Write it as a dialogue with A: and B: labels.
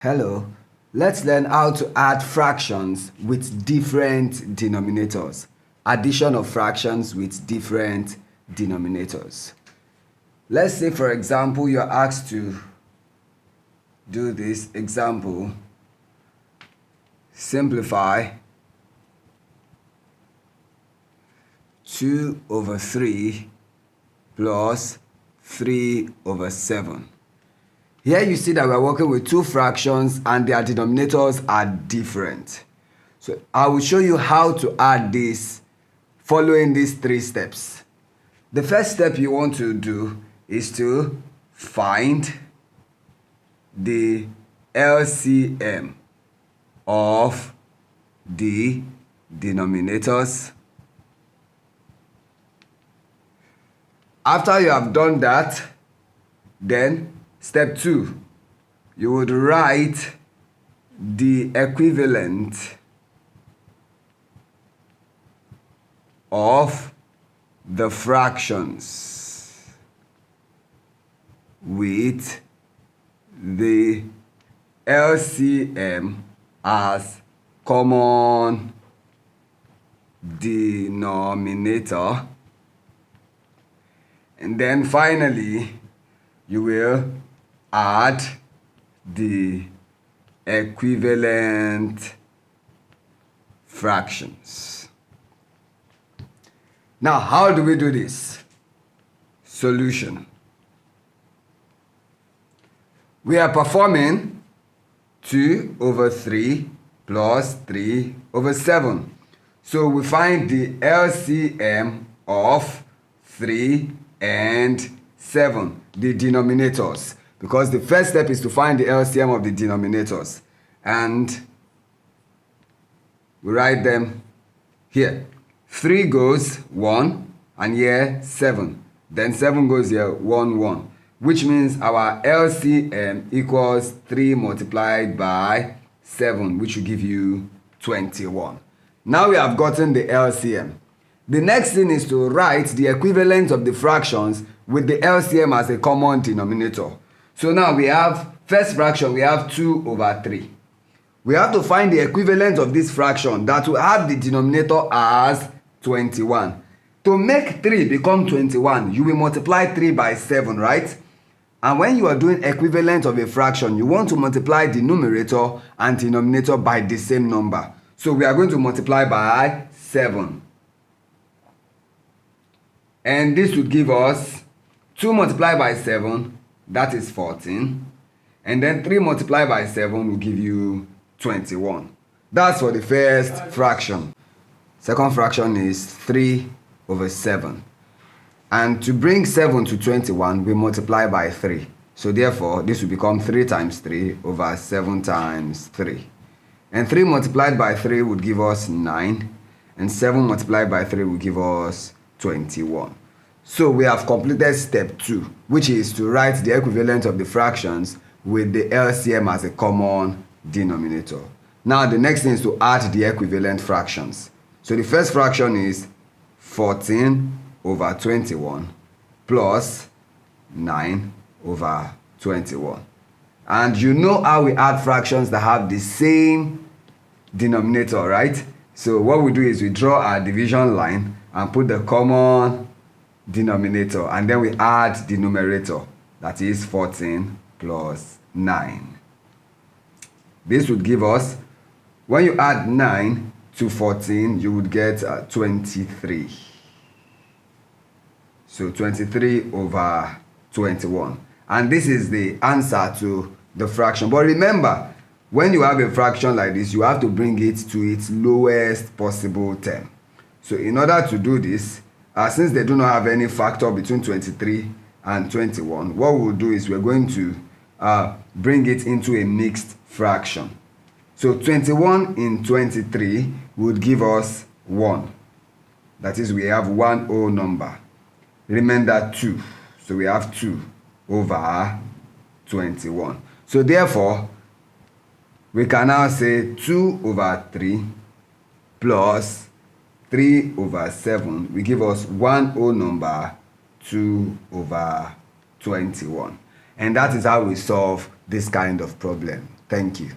A: Hello, let's learn how to add fractions with different denominators. Addition of fractions with different denominators. Let's say, for example, you're asked to do this example. Simplify 2/3 plus 3/7. Here you see that we're working with two fractions and their denominators are different. So I will show you how to add this following these three steps. The first step you want to do is to find the LCM of the denominators. After you have done that, then step 2, you would write the equivalent of the fractions with the LCM as common denominator. And then finally, you will add the equivalent fractions. Now, how do we do this? Solution. We are performing 2/3 plus 3/7. So we find the LCM of 3 and 7, the denominators, because the first step is to find the LCM of the denominators, and we write them here. 3 goes 1, and here 7. Then 7 goes here 1, 1, which means our LCM equals 3 multiplied by 7, which will give you 21. Now we have gotten the LCM. The next thing is to write the equivalent of the fractions with the LCM as a common denominator. So now we have, first fraction, we have 2/3. We have to find the equivalent of this fraction that will have the denominator as 21. To make 3 become 21, you will multiply 3 by 7, right? And when you are doing equivalent of a fraction, you want to multiply the numerator and denominator by the same number. So we are going to multiply by 7. And this would give us 2 multiplied by 7, that is 14. And then 3 multiplied by 7 will give you 21. That's for the first fraction. Second fraction is 3/7. And to bring 7 to 21, we multiply by 3. So therefore, this will become 3 times 3 over 7 times 3. And 3 multiplied by 3 would give us 9. And 7 multiplied by 3 will give us 21. So we have completed step 2, which is to write the equivalent of the fractions with the LCM as a common denominator. Now the next thing is to add the equivalent fractions. So the first fraction is 14/21 plus 9/21. And you know how we add fractions that have the same denominator, right? So what we do is we draw our division line and put the common denominator, and then we add the numerator, that is 14 plus 9. This would give us, when you add 9 to 14, you would get 23. So 23/21. And this is the answer to the fraction. But remember, when you have a fraction like this, you have to bring it to its lowest possible term. So in order to do this, since they do not have any factor between 23 and 21, what we'll do is we're going to bring it into a mixed fraction. So 21 in 23 would give us 1. That is, we have one whole number. Remember 2. So we have 2/21. So therefore, we can now say 2/3 plus 3/7 will give us one whole number, 2/21. And that is how we solve this kind of problem. Thank you.